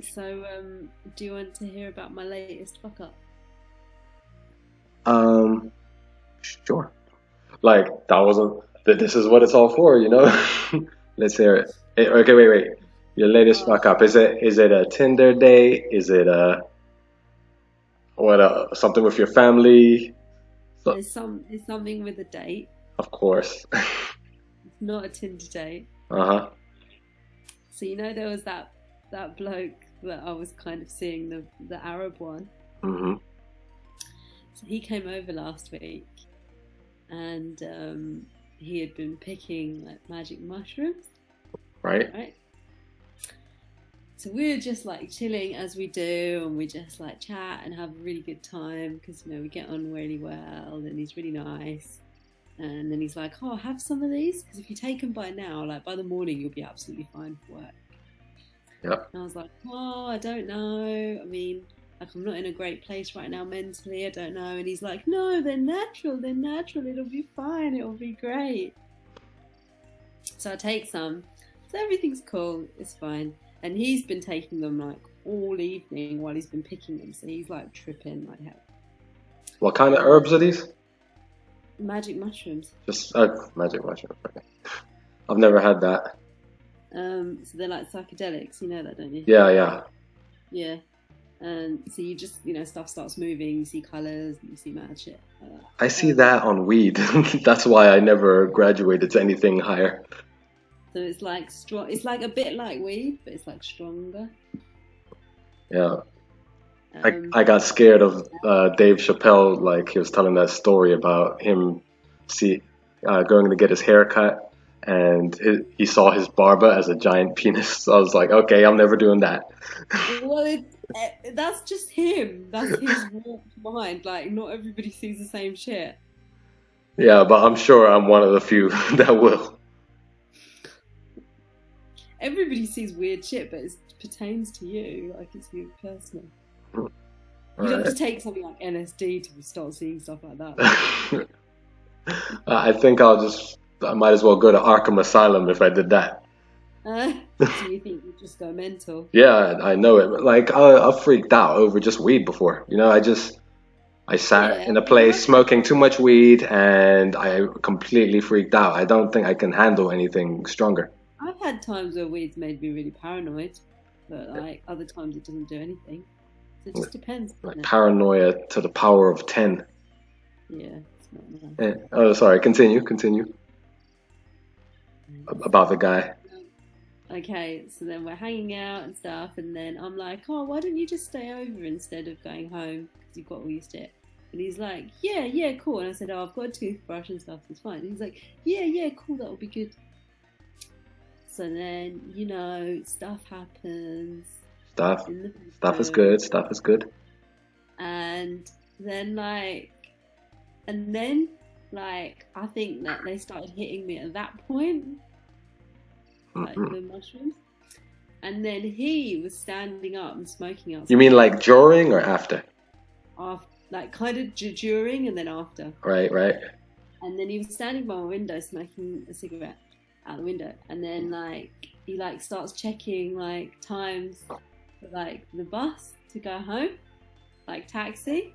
So, do you want to hear about my latest fuck up? Um, sure. Like that wasn't. This is what it's all for, you know. Let's hear it. Okay, wait. Your latest Oh, fuck up. Is it a Tinder date? Is it a what? Something with your family? So, there's something with a date. of course. It's not a Tinder date. Uh-huh. So there was that bloke that I was kind of seeing, the Arab one. Mm-hmm. So he came over last week, and he had been picking like magic mushrooms, Right. right? So we were just like chilling as we do, and we just like chat and have a really good time because we get on really well, and he's really nice. And then he's like, "Oh, have some of these because if you take them by now, like by the morning, you'll be absolutely fine for work." Yep. And I was like, "Oh, I don't know. I mean, like I'm not in a great place right now mentally. I don't know." And he's like, "No, they're natural. They're natural. It'll be fine. It'll be great." So I take some. So everything's cool. It's fine. And he's been taking them like all evening while he's been picking them. So he's like tripping like hell. What kind of And herbs are these? magic mushrooms. Just magic mushroom. Okay. I've never had that. So they're like psychedelics. You know that, don't you? Yeah, yeah. Yeah. And so you just, stuff starts moving. You see colors. You see mad shit like I that. see that on weed. That's why I never graduated to anything higher. So it's like strong. It's like a bit like weed, but it's like stronger. Yeah. I, Um, I got scared of Dave Chappelle, like he was telling that story about him see going to get his hair cut and he saw his barber as a giant penis. So I was like, okay, I'm never doing that. well, that's just him. That's his warped mind. Like, not everybody sees the same shit. Yeah, but I'm sure I'm one of the few that will. Everybody sees weird shit, but it pertains to you. Like, it's you personal. All You'd have to right. take something like LSD to start seeing stuff like that, though. I think I might as well go to Arkham Asylum if I did that. So you think you just go mental? Yeah, I know it. Like I freaked out over just weed before. I sat Yeah, in a well, place smoking too much weed and I completely freaked out. I don't think I can handle anything stronger. I've had times where weed's made me really paranoid, but like other times it doesn't do anything. So it just depends, Like doesn't it? paranoia to the power of 10. Yeah, it's not nice. Oh, sorry. Continue about the guy. Okay, so then we're hanging out and stuff, and then I'm like, "Oh, why don't you just stay over instead of going home because you've got all your shit?" And he's like, "Yeah, yeah, cool." And I said, "Oh, I've got a toothbrush and stuff. It's fine." And he's like, "Yeah, yeah, cool. That'll be good." So then, stuff happens Stuff. in the Stuff is bedroom, good. Stuff is good. and then like, I think that they started hitting me at that point, like Hmm. the mushrooms. And then he was standing up and smoking You mean outside, like during or after? after, like kind of during and then after. Right, right. And then he was standing by my window smoking a cigarette out the window. And then like he like starts checking like times for like the bus to go home, like taxi.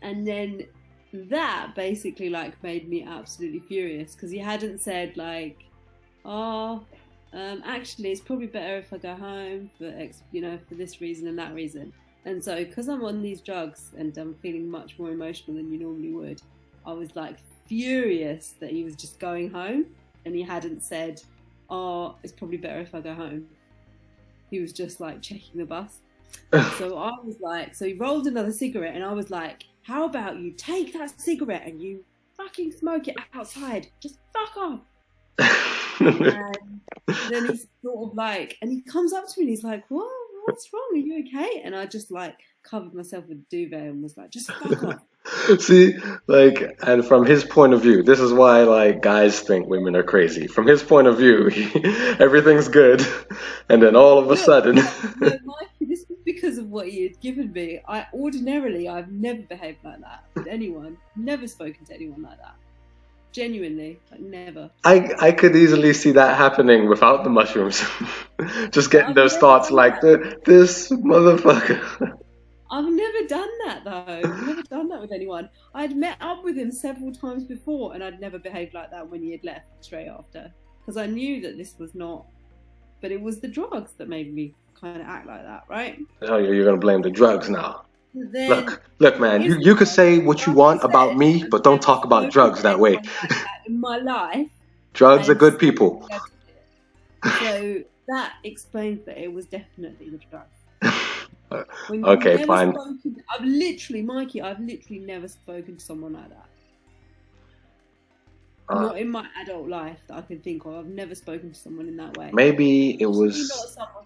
And then that basically like made me absolutely furious because he hadn't said like, "Oh, actually, it's probably better if I go home for this reason and that reason." And so, because I'm on these drugs and I'm feeling much more emotional than you normally would, I was like furious that he was just going home and he hadn't said, "Oh, it's probably better if I go home." He was just like checking the bus. So I was like, so he rolled another cigarette and I was like, "How about you take that cigarette and you fucking smoke it outside? Just fuck off." And then he's sort of like, and he comes up to me and he's like, "What? What's wrong? Are you okay?" And I just like covered myself with a duvet and was like, "Just fuck off." See, like, and from his point of view, this is why, like, guys think women are crazy. From his point of view, everything's good, and then all of a Look, sudden, no, Mikey, this was because of what he had given me. I've never behaved like that with anyone. Never spoken to anyone like that. Genuinely, like never. I could easily see that happening without the mushrooms. Just getting I've those never thoughts done like that. this motherfucker. I've never done that though. Never done that with anyone. I'd met up with him several times before, and I'd never behaved like that when he had left straight after, because I knew that this was not. But it was the drugs that made me kind of act like that, right? Oh, you're gonna blame the drugs now. Then Look, man. here's You the could thing. say what you Like I want about said, me, I've but don't never talk about spoken drugs to that way. anyone like that in my life, Drugs are and good suddenly people. I did it. So that explains that it was definitely the drugs. When you've Okay, never fine. spoken, I've literally, Mikey, I've literally never spoken to someone like that. Not in my adult life that I can think of. I've never spoken to someone in that way. Maybe it Especially was. not someone.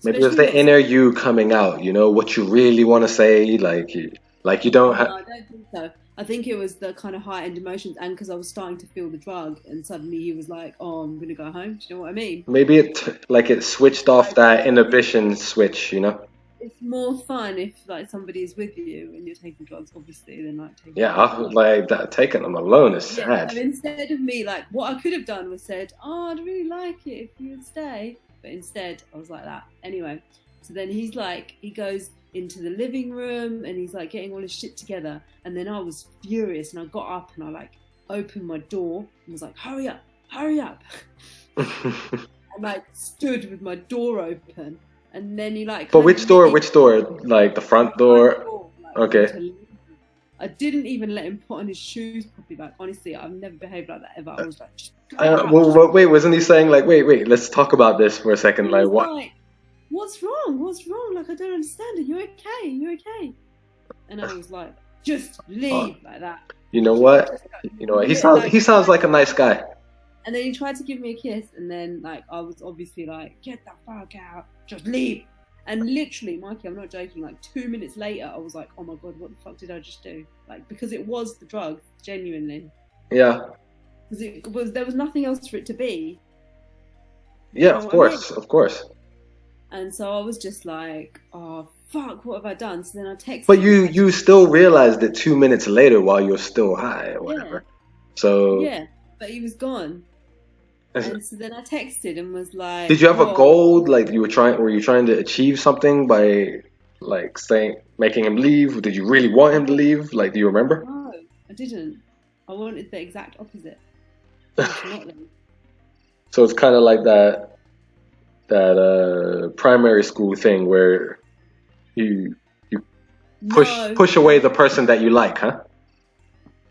Maybe it was Especially the not inner someone. you coming out. You know what you really want to say. Like you don't No, have. I don't think so. I think it was the kind of heightened emotions, and because I was starting to feel the drug, and suddenly he was like, "Oh, I'm gonna go home." Do you know what I mean? Maybe it switched off Like, that inhibition switch. You know. it's more fun if like somebody is with you and you're taking drugs, obviously, than like taking Yeah, them I alone. was like that. Taking them alone is Yeah. sad. So instead of me, like, what I could have done was said, "Oh, I'd really like it if you'd stay," but instead I was like that. Anyway, so then he's like, he goes into the living room and he's like getting all his shit together, and then I was furious and I got up and I like opened my door and was like, "Hurry up, hurry up!" And like stood with my door open, and then he like But kind of which door? leaned Which door? Like the front front door? door, like Okay. into living room. I didn't even let him put on his shoes properly. Like honestly, I've never behaved like that ever. I was like, just go out. Wait. Wasn't he saying like, wait? Let's talk about this for a second. He Like was what? like, "What's wrong? What's wrong? Like I don't understand. Are you okay? Are you okay?" And I was like, "Just leave," like that. You know what? Just go. You know what? Like, He sounds like a nice guy. and then he tried to give me a kiss, and then like I was obviously like, "Get the fuck out, just leave." And literally, Mikey, I'm not joking, like 2 minutes later I was like, "Oh my god, what the fuck did I just do?" Like, because it was the drugs, genuinely. Yeah. Because there was nothing else for it to be. Yeah. You know Of what I mean? course. Of course. And so I was just like, "Oh fuck, what have I done?" So then I texted But him. you still realized it 2 minutes later while you're still high or whatever. So Yeah, but he was gone. And so then I texted and was like, did you have a "Whoa." goal? Like were you trying to achieve something by like making him leave? Did you really want him to leave? Like, do you remember? No, I didn't. I wanted the exact opposite. Not leave. So it's kind of like that primary school thing where you push away the person that you like, huh?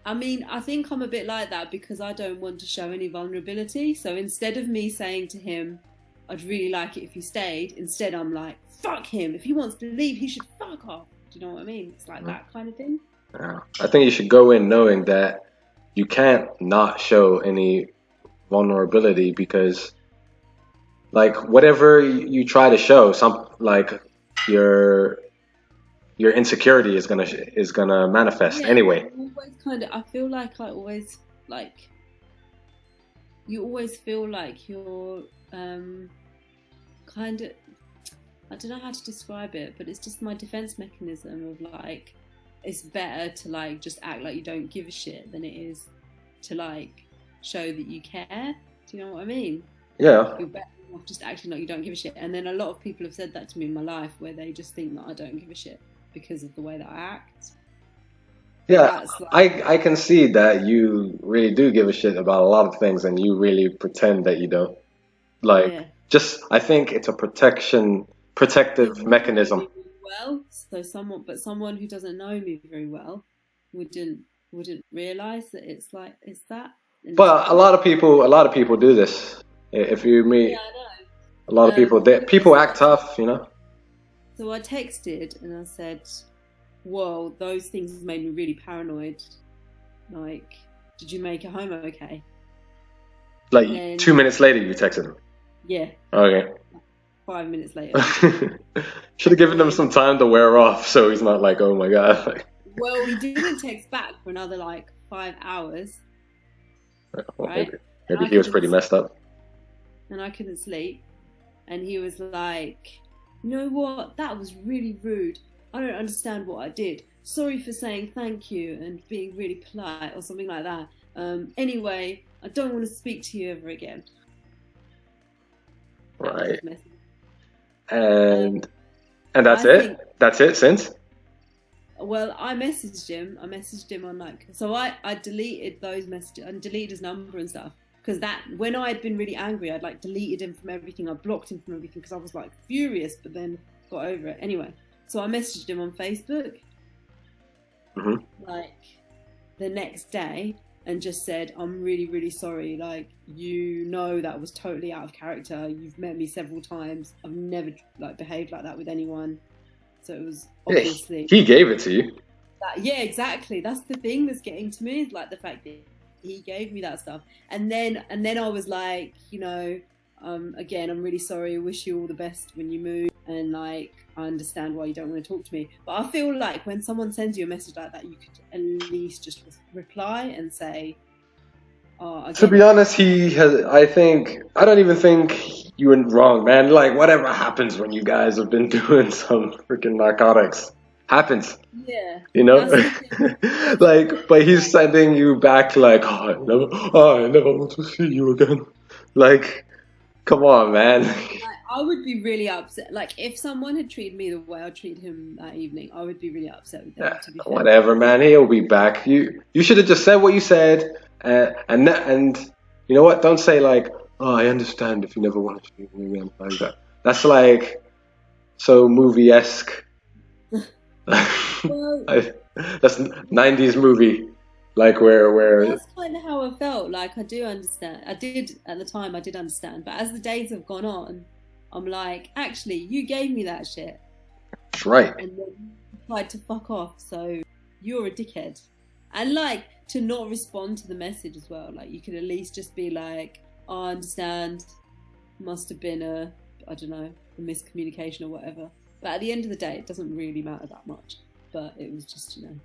I mean, I think I'm a bit like that because I don't want to show any vulnerability. So instead of me saying to him, "I'd really like it if you stayed," instead I'm like, "Fuck him. If he wants to leave, he should fuck off." Do you know what I mean? It's like that kind of thing. Yeah. I think you should go in knowing that you can't not show any vulnerability because, like, whatever you try to show, your insecurity is gonna manifest Yeah, anyway. always kind of. I feel like I always like. You always feel like you're kind of. I don't know how to describe it, but it's just my defense mechanism of like, it's better to like just act like you don't give a shit than it is to like show that you care. Do you know what I mean? Yeah. You're better off just acting like you don't give a shit. And then a lot of people have said that to me in my life where they just think that I don't give a shit because of the way that I act. Yeah, Like, I can see that you really do give a shit about a lot of things and you really pretend that you don't. Like, yeah. I think it's a protective You know mechanism. me really well, so someone who doesn't know me very well wouldn't realize that it's that. And But a lot of people do this. If you meet yeah, I a lot of people, know. people act tough, you know. So I texted and I said, "Whoa, those things made me really paranoid. Like, did you make it home okay?" Like Then 2 minutes later, you texted him. yeah, Okay. 5 minutes later. Should have given him some time to wear off, so he's not like, oh my god. Well, we didn't text back for another like 5 hours, Well, right? maybe he was pretty messed up. And I couldn't sleep. And he was like, "You know what? That was really rude. I don't understand what I did. Sorry for saying thank you and being really polite," or something like that. Anyway, I don't want to speak to you ever again. That was Right. his message. And that's I it. think. That's it. Since. Well, I messaged him. I messaged him on like. So I deleted those messages and deleted his number and stuff. Because that when I had been really angry, I'd like deleted him from everything. I blocked him from everything because I was like furious, but then got over it. Anyway, so I messaged him on Facebook. Like the next day, and just said, I'm really, really sorry. Like, you know, that was totally out of character. You've met me several times. I've never like behaved like that with anyone. So it was obviously. He gave it to you. Yeah, exactly. That's the thing that's getting to me, is like the fact that he gave me that stuff. And then I was like, you know, again, I'm really sorry. I wish you all the best when you move. And like, I understand why you don't want to talk to me. But I feel like when someone sends you a message like that, you could at least just reply and say, to be honest, I don't even think you went wrong, man. Like, whatever happens when you guys have been doing some freaking narcotics happens. Yeah. You know? Like, but he's sending you back like, I never want to see you again. Like, come on, man. I would be really upset. Like, if someone had treated me the way I treated him that evening, I would be really upset with them. Yeah, to be fair. whatever, man. He'll be back. You should have just said what you said, and you know what? Don't say like, oh, I understand if you never want to see me again. Like that. That's like so movie-esque. Well, That's 90s movie, like where. that's kind of how I felt. Like, I do understand. I did at the time. I did understand, but as the days have gone on, I'm like, actually, you gave me that shit. That's right. And then you tried to fuck off, so you're a dickhead. And like, to not respond to the message as well. Like, you could at least just be like, oh, I understand. Must have been a miscommunication or whatever. But at the end of the day, it doesn't really matter that much. But it was just, you know,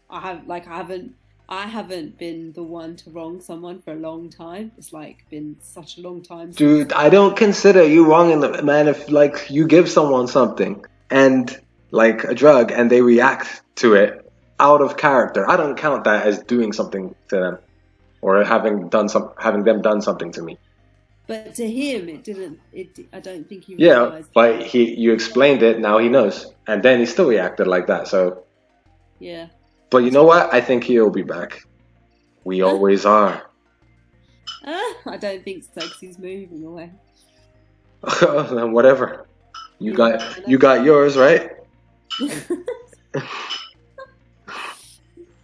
I haven't been the one to wrong someone for a long time. It's like been such a long time. Dude, I don't consider you wrong in the man if like you give someone something and like a drug and they react to it out of character. I don't count that as doing something to them or having them done something to me. But to him, it didn't. I don't think he Yeah, realized. but you explained it. Now he knows, and then he still reacted like that. So yeah. But you know what? I think he'll be back. We always are. I don't think so, because he's moving away. Then whatever. You got yours, right?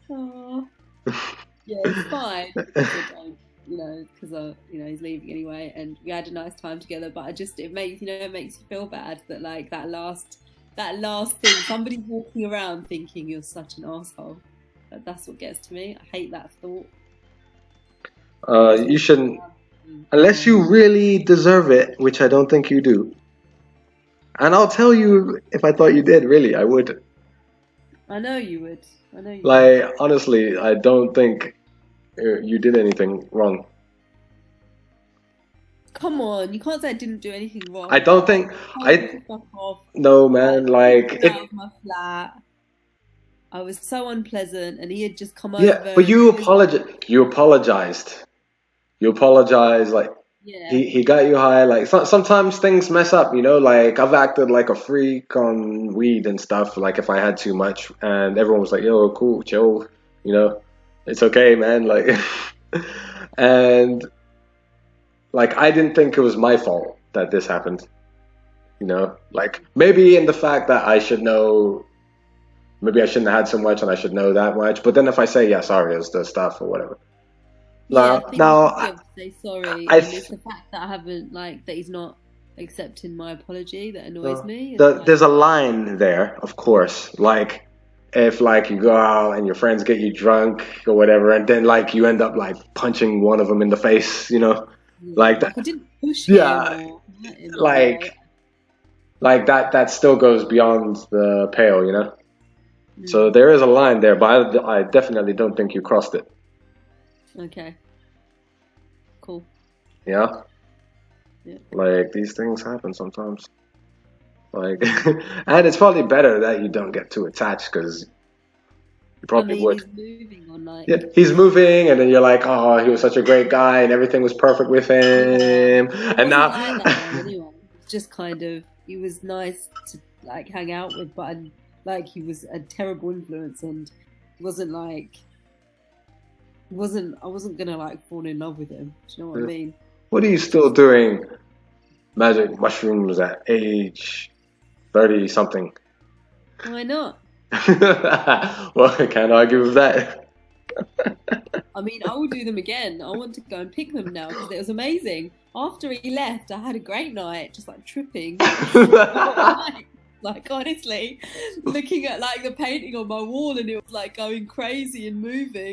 Oh. Yeah, it's fine. Because he's leaving anyway, and we had a nice time together. But it makes you feel bad that like that last thing, somebody's walking around thinking you're such an asshole. That's what gets to me. I hate that thought. You shouldn't, unless you really deserve it, which I don't think you do. And I'll tell you if I thought you did. Really, I would. I know you would. Like, honestly, I don't think you did anything wrong. Come on, you can't say I didn't do anything wrong. I don't think Fuck off. No, man. Like, out of my flat. I was so unpleasant, and he had just come over. Yeah, but you apologized. You apologized. Like, yeah. He got you high. Like, sometimes things mess up. You know, like I've acted like a freak on weed and stuff. Like if I had too much, and everyone was like, "Yo, cool, chill." You know, it's okay, man. Like, and like I didn't think it was my fault that this happened. You know, like maybe in the fact that I should know. Maybe I shouldn't have had so much, and I should know that much. But then if I say, "Yeah, sorry," it's the stuff or whatever. Yeah, I say sorry. It's the fact that I haven't that he's not accepting my apology that annoys me. There's a line there, of course. Like if you go out and your friends get you drunk or whatever, and then you end up punching one of them in the face, you know, like that. I didn't push him. Like that still goes beyond the pale, you know. So there is a line there, but I definitely don't think you crossed it. Okay. Cool. Yeah? Yeah. Like, these things happen sometimes. Like, and it's probably better that you don't get too attached, because You I probably mean, would. he's moving on like. Yeah, he's moving, and then you're like, oh, he was such a great guy, and everything was perfect with Yeah, him. he And wasn't now, like that though. Anyway, it's just kind of he was nice to like hang out with, but like he was a terrible influence, and wasn't like wasn't I wasn't gonna like fall in love with him. Do you know what I mean? what are you still Just doing magic mushrooms at age 30 something? why not? Well, I can't argue with that. I mean, I will do them again. I want to go and pick them now because it was amazing. After he left, I had a great night, just like tripping the whole night. Like honestly, looking at like the painting on my wall, and it was like going crazy and moving.